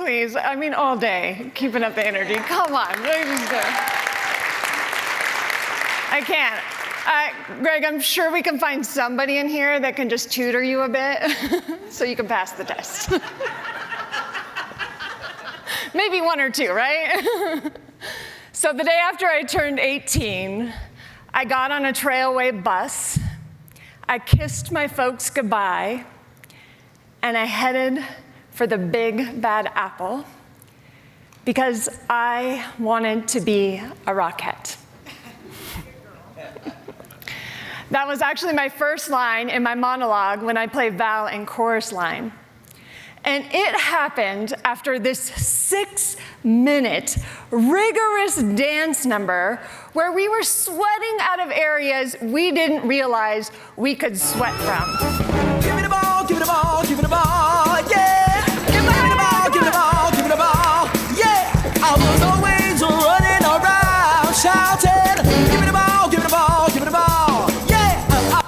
please. I mean, all day, keeping up the energy. Come on. I can't. Greg, I'm sure we can find somebody in here that can just tutor you a bit so you can pass the test. Maybe one or two, right? So the day after I turned 18, I got on a Trailway bus, I kissed my folks goodbye, and I headed for the big bad apple because I wanted to be a rockette. That was actually my first line in my monologue when I played Val in chorus line. And it happened after this 6-minute rigorous dance number where we were sweating out of areas we didn't realize we could sweat from. Give me the ball, give me the ball, give me the ball, yeah. Give me the ball, give me the ball, give me the ball, yeah. I was always running around shouting, give me the ball, give me the ball, give me the ball, yeah.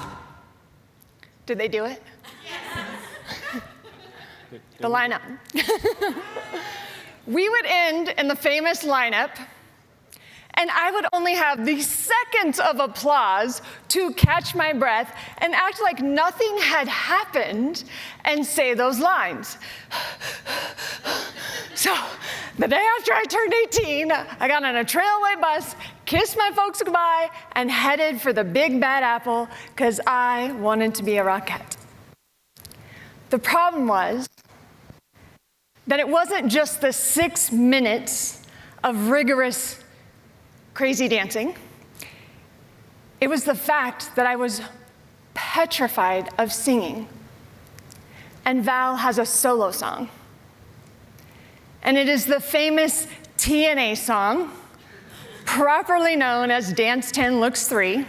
Did they do it? The lineup. We would end in the famous lineup, and I would only have the seconds of applause to catch my breath and act like nothing had happened and say those lines. So the day after I turned 18, I got on a Trailway bus, kissed my folks goodbye, and headed for the big bad apple because I wanted to be a rockette. The problem was that it wasn't just the 6 minutes of rigorous, crazy dancing. It was the fact that I was petrified of singing. And Val has a solo song. And it is the famous TNA song, properly known as Dance 10 Looks 3.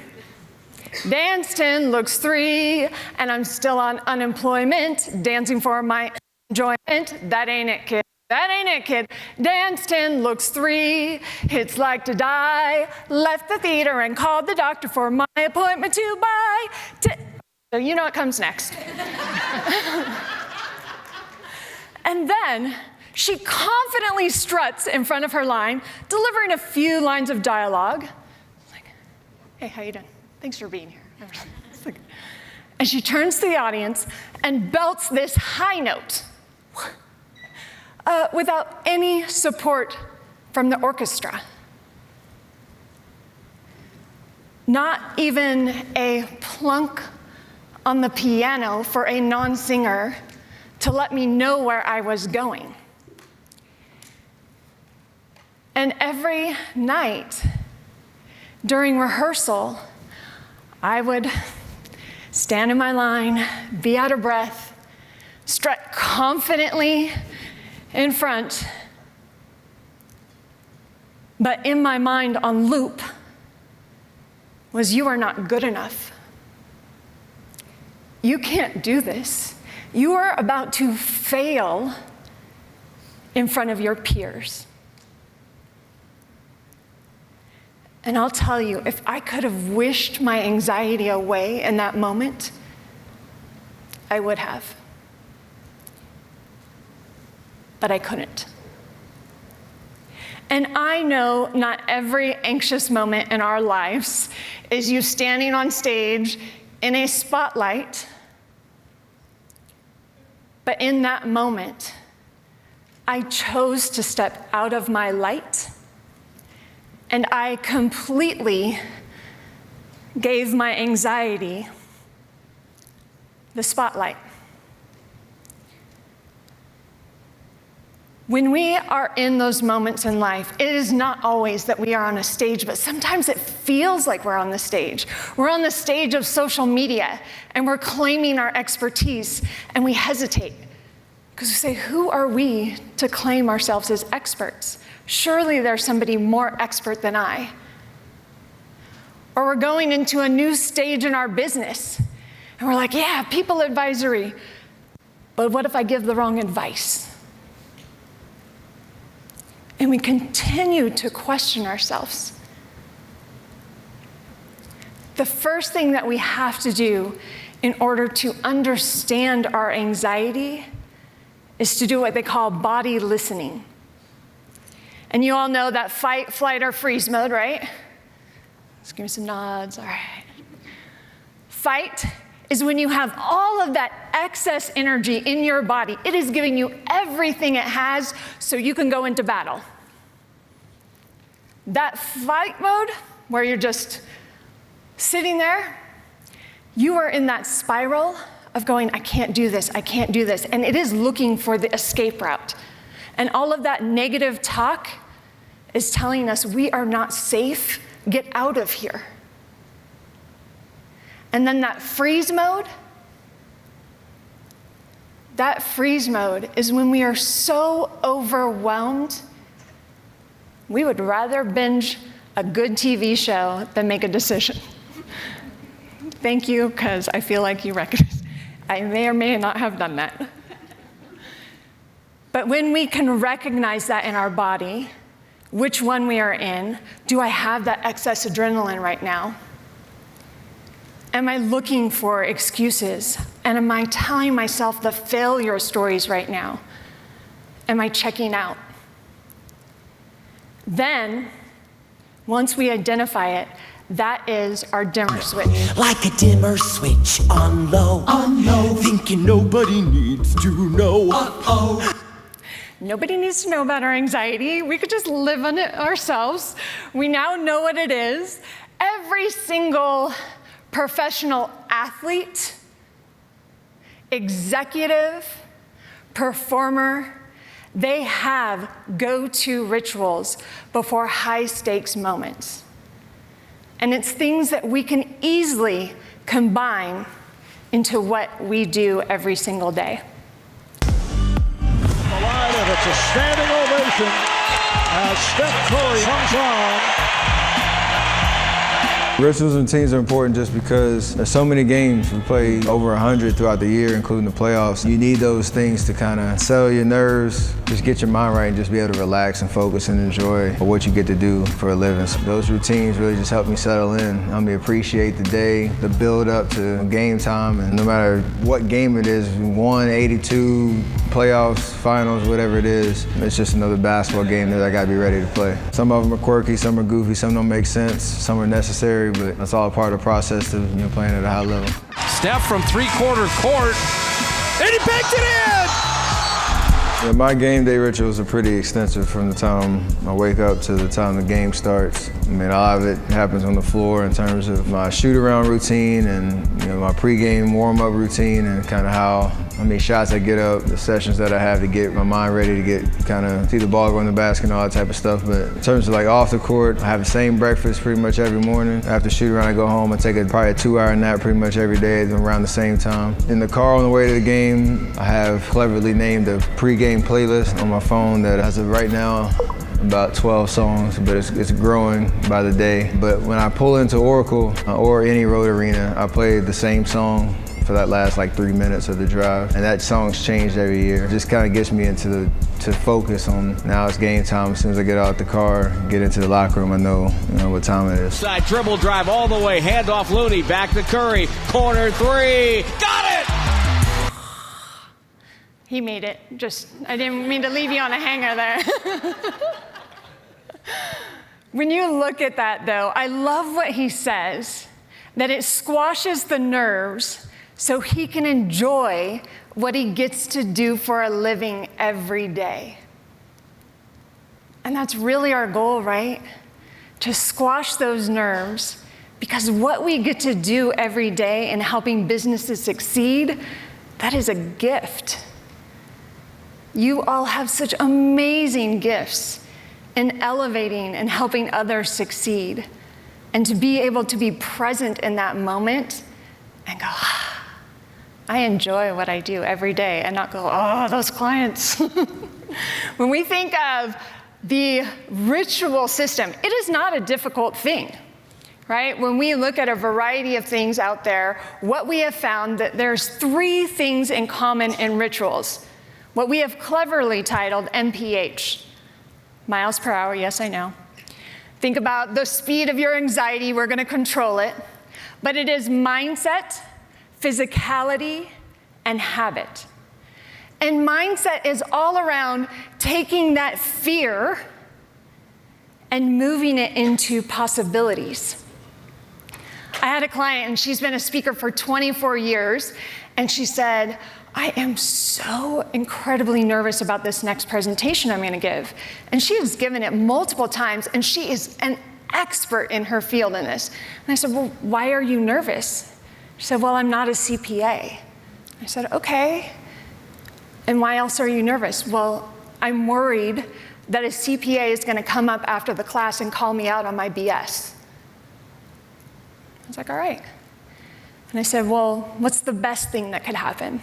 Dance 10 looks 3, and I'm still on unemployment, dancing for my enjoyment. That ain't it, kid. That ain't it, kid. Dance 10 looks 3. It's like to die. Left the theater and called the doctor for my appointment to buy. So you know what comes next. And then she confidently struts in front of her line, delivering a few lines of dialogue. Like, hey, how you doing? Thanks for being here. And she turns to the audience and belts this high note without any support from the orchestra. Not even a plunk on the piano for a non-singer to let me know where I was going. And every night during rehearsal, I would stand in my line, be out of breath, strut confidently in front, but in my mind on loop was, you are not good enough. You can't do this. You are about to fail in front of your peers. And I'll tell you, if I could have wished my anxiety away in that moment, I would have. But I couldn't. And I know not every anxious moment in our lives is you standing on stage in a spotlight, but in that moment, I chose to step out of my light, and I completely gave my anxiety the spotlight. When we are in those moments in life, it is not always that we are on a stage, but sometimes it feels like we're on the stage. We're on the stage of social media, and we're claiming our expertise, and we hesitate. Because we say, who are we to claim ourselves as experts? Surely there's somebody more expert than I. Or we're going into a new stage in our business, and we're like, yeah, people advisory. But what if I give the wrong advice? And we continue to question ourselves. The first thing that we have to do in order to understand our anxiety is to do what they call body listening. And you all know that fight, flight, or freeze mode, right? Just give me some nods, all right. Fight is when you have all of that excess energy in your body. It is giving you everything it has so you can go into battle. That fight mode, where you're just sitting there, you are in that spiral of going, I can't do this, I can't do this. And it is looking for the escape route. And all of that negative talk is telling us we are not safe, get out of here. And then that freeze mode is when we are so overwhelmed, we would rather binge a good TV show than make a decision. Thank you, because I feel like you recognize. I may or may not have done that. But when we can recognize that in our body, which one we are in, do I have that excess adrenaline right now? Am I looking for excuses? And am I telling myself the failure stories right now? Am I checking out? Then, once we identify it, that is our dimmer switch. Like a dimmer switch on low. Thinking nobody needs to know. Nobody needs to know about our anxiety. We could just live on it ourselves. We now know what it is. Every single professional athlete, executive, performer, they have go-to rituals before high-stakes moments. And it's things that we can easily combine into what we do every single day. The line, and it's a standing ovation as Steph Curry comes on. Rituals and routines are important just because there's so many games. We play over 100 throughout the year, including the playoffs. You need those things to kind of settle your nerves, just get your mind right, and just be able to relax and focus and enjoy what you get to do for a living. So those routines really just help me settle in. Help me appreciate the day, the build up to game time, and no matter what game it is, 182, playoffs, finals, whatever it is, it's just another basketball game that I gotta be ready to play. Some of them are quirky, some are goofy, some don't make sense, some are necessary, but that's all part of the process of playing at a high level. Steph from three-quarter court, and he banked it in! Yeah, my game day rituals are pretty extensive from the time I wake up to the time the game starts. I mean, a lot of it happens on the floor in terms of my shoot-around routine and my pregame warm-up routine and kind of how many shots I get up, the sessions that I have to get my mind ready to get kind of see the ball go in the basket and all that type of stuff. But in terms of like off the court, I have the same breakfast pretty much every morning. After shoot-around, I go home and take probably a 2-hour nap pretty much every day around the same time. In the car on the way to the game, I have cleverly named a pregame playlist on my phone that has right now about 12 songs, but it's growing by the day. But when I pull into Oracle or any road arena, I play the same song for that last like 3 minutes of the drive, and that song's changed every year. It just kind of gets me into to focus on now it's game time. As soon as I get out the car, get into the locker room, I know what time it is. Side dribble drive all the way, hand off Looney, back to Curry, corner three, got it! He made it. I didn't mean to leave you on a hanger there. When you look at that, though, I love what he says, that it squashes the nerves so he can enjoy what he gets to do for a living every day. And that's really our goal, right? To squash those nerves, because what we get to do every day in helping businesses succeed, that is a gift. You all have such amazing gifts in elevating and helping others succeed. And to be able to be present in that moment and go, I enjoy what I do every day, and not go, oh, those clients. When we think of the ritual system, it is not a difficult thing, right? When we look at a variety of things out there, what we have found that there's 3 things in common in rituals. What we have cleverly titled MPH, miles per hour, yes, I know. Think about the speed of your anxiety, we're gonna control it. But it is mindset, physicality, and habit. And mindset is all around taking that fear and moving it into possibilities. I had a client, and she's been a speaker for 24 years, and she said, I am so incredibly nervous about this next presentation I'm gonna give. And she has given it multiple times, and she is an expert in her field in this. And I said, well, why are you nervous? She said, well, I'm not a CPA. I said, okay. And why else are you nervous? Well, I'm worried that a CPA is gonna come up after the class and call me out on my BS. I was like, all right. And I said, well, what's the best thing that could happen?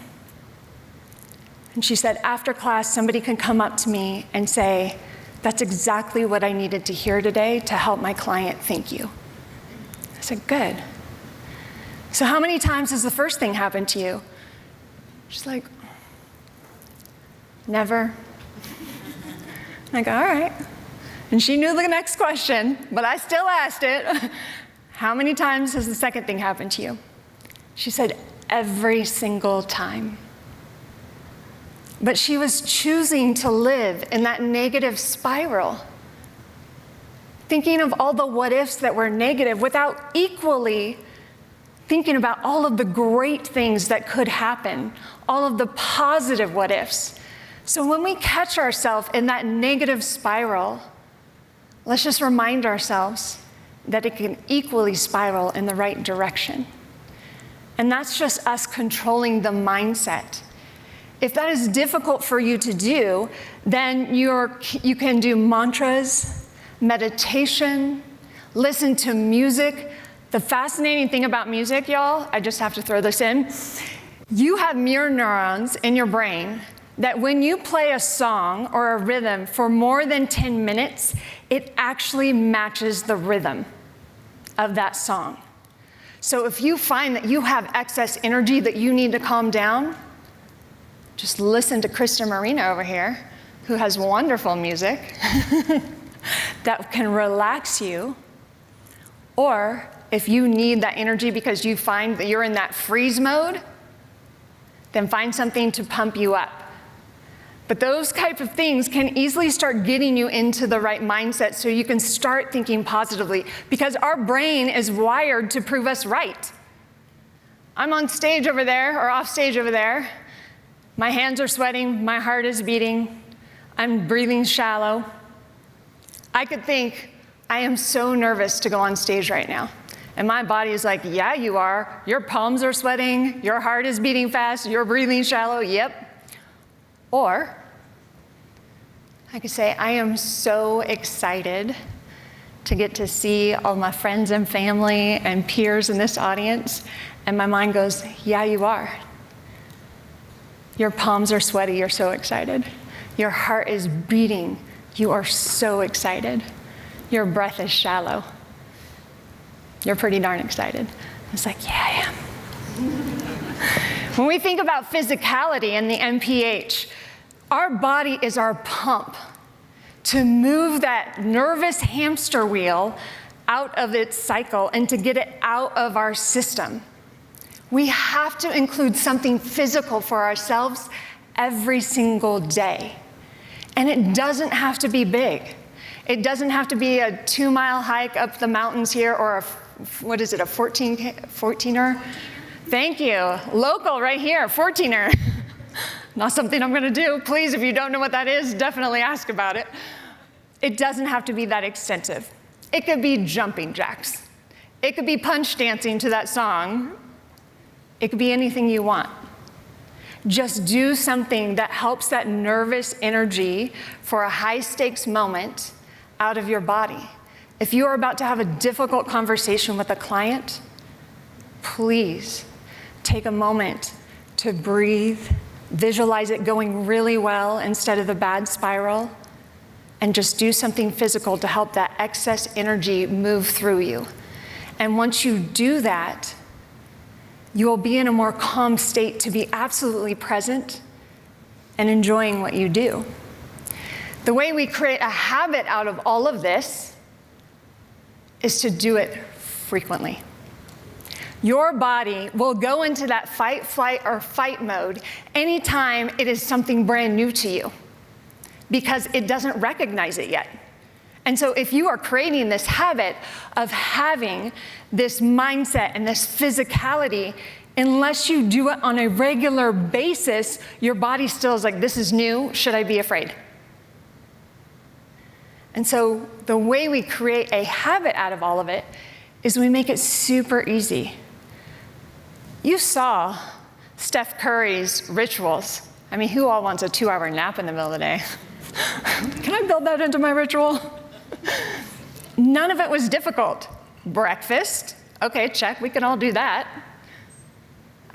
And she said, after class, somebody can come up to me and say, that's exactly what I needed to hear today to help my client thank you. I said, good. So how many times has the first thing happened to you? She's like, never. I go, all right. And she knew the next question, but I still asked it. How many times has the second thing happened to you? She said, every single time. But she was choosing to live in that negative spiral, thinking of all the what ifs that were negative without equally thinking about all of the great things that could happen, all of the positive what ifs. So when we catch ourselves in that negative spiral, let's just remind ourselves that it can equally spiral in the right direction. And that's just us controlling the mindset. If that is difficult for you to do, then you can do mantras, meditation, listen to music. The fascinating thing about music, y'all, I just have to throw this in, you have mirror neurons in your brain that when you play a song or a rhythm for more than 10 minutes, it actually matches the rhythm of that song. So if you find that you have excess energy that you need to calm down, just listen to Krista Marina over here, who has wonderful music that can relax you. Or if you need that energy because you find that you're in that freeze mode, then find something to pump you up. But those type of things can easily start getting you into the right mindset so you can start thinking positively, because our brain is wired to prove us right. I'm on stage over there, or off stage over there. My hands are sweating, my heart is beating, I'm breathing shallow. I could think, I am so nervous to go on stage right now. And my body is like, yeah, you are. Your palms are sweating, your heart is beating fast, you're breathing shallow, yep. Or I could say, I am so excited to get to see all my friends and family and peers in this audience. And my mind goes, yeah, you are. Your palms are sweaty, you're so excited. Your heart is beating, you are so excited. Your breath is shallow. You're pretty darn excited. It's like, yeah, I am. When we think about physicality and the MPH, our body is our pump to move that nervous hamster wheel out of its cycle and to get it out of our system. We have to include something physical for ourselves every single day. And it doesn't have to be big. It doesn't have to be a 2-mile hike up the mountains here, or a 14er? Thank you. Local right here, 14er. Not something I'm gonna do. Please, if you don't know what that is, definitely ask about it. It doesn't have to be that extensive. It could be jumping jacks. It could be punch dancing to that song. It could be anything you want. Just do something that helps that nervous energy for a high-stakes moment out of your body. If you are about to have a difficult conversation with a client, please take a moment to breathe, visualize it going really well instead of the bad spiral, and just do something physical to help that excess energy move through you. And once you do that, you will be in a more calm state to be absolutely present and enjoying what you do. The way we create a habit out of all of this is to do it frequently. Your body will go into that fight, flight, or fight mode anytime it is something brand new to you because it doesn't recognize it yet. And so if you are creating this habit of having this mindset and this physicality, unless you do it on a regular basis, your body still is like, this is new, should I be afraid? And so the way we create a habit out of all of it is we make it super easy. You saw Steph Curry's rituals. I mean, who all wants a 2-hour nap in the middle of the day? Can I build that into my ritual? None of it was difficult. Breakfast, okay, check, we can all do that.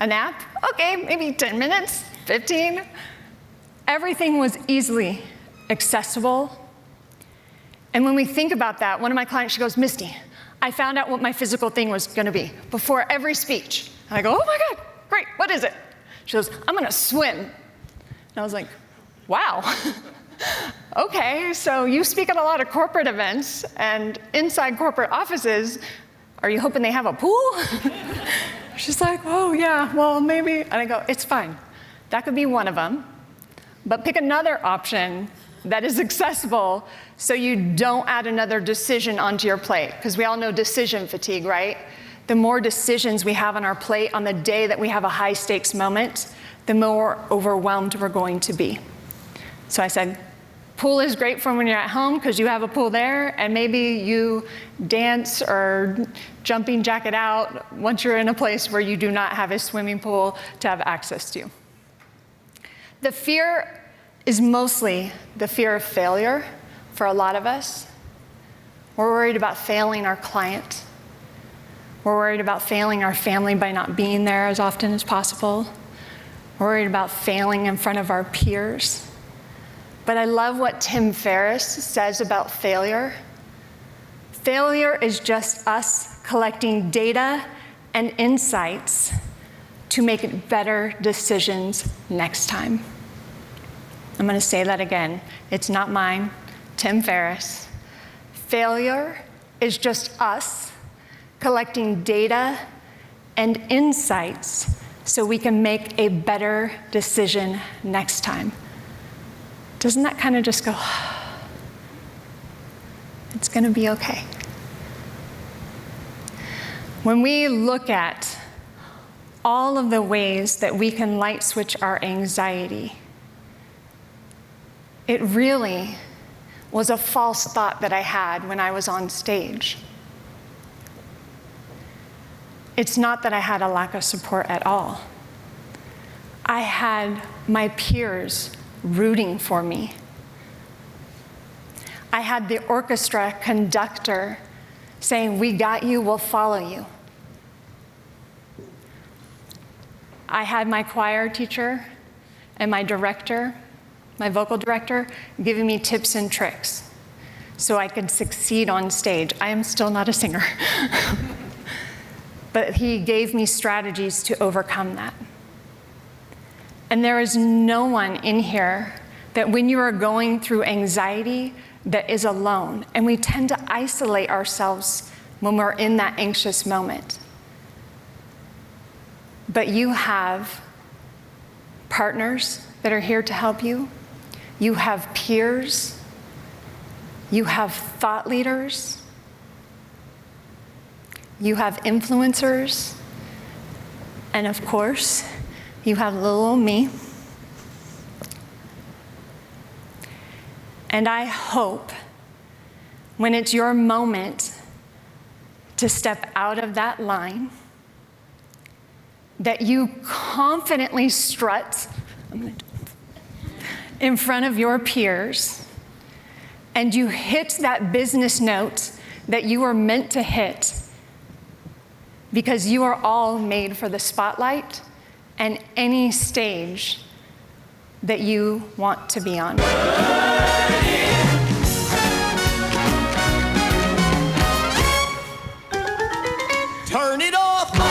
A nap, okay, maybe 10 minutes, 15. Everything was easily accessible. And when we think about that, one of my clients, she goes, Misty, I found out what my physical thing was gonna be before every speech. And I go, oh my God, great, what is it? She goes, I'm gonna swim. And I was like, wow. Okay, so you speak at a lot of corporate events, and inside corporate offices, are you hoping they have a pool? She's like, oh yeah, well maybe. And I go, it's fine. That could be one of them. But pick another option that is accessible so you don't add another decision onto your plate. Because we all know decision fatigue, right? The more decisions we have on our plate on the day that we have a high stakes moment, the more overwhelmed we're going to be. So I said, pool is great for when you're at home because you have a pool there, and maybe you dance or jumping jack it out once you're in a place where you do not have a swimming pool to have access to. The fear is mostly the fear of failure for a lot of us. We're worried about failing our client. We're worried about failing our family by not being there as often as possible. We're worried about failing in front of our peers. But I love what Tim Ferriss says about failure. Failure is just us collecting data and insights to make better decisions next time. I'm going to say that again. It's not mine, Tim Ferriss. Failure is just us collecting data and insights so we can make a better decision next time. Doesn't that kind of just go, it's going to be okay? When we look at all of the ways that we can light switch our anxiety, it really was a false thought that I had when I was on stage. It's not that I had a lack of support at all. I had my peers rooting for me. I had the orchestra conductor saying, we got you, we'll follow you. I had my choir teacher and my director, my vocal director, giving me tips and tricks so I could succeed on stage. I am still not a singer. But he gave me strategies to overcome that. And there is no one in here that when you are going through anxiety that is alone. And we tend to isolate ourselves when we're in that anxious moment. But you have partners that are here to help you. You have peers. You have thought leaders. You have influencers. And of course, you have little old me. And I hope when it's your moment to step out of that line, that you confidently strut in front of your peers and you hit that business note that you were meant to hit, because you are all made for the spotlight and any stage that you want to be on. Turn it off.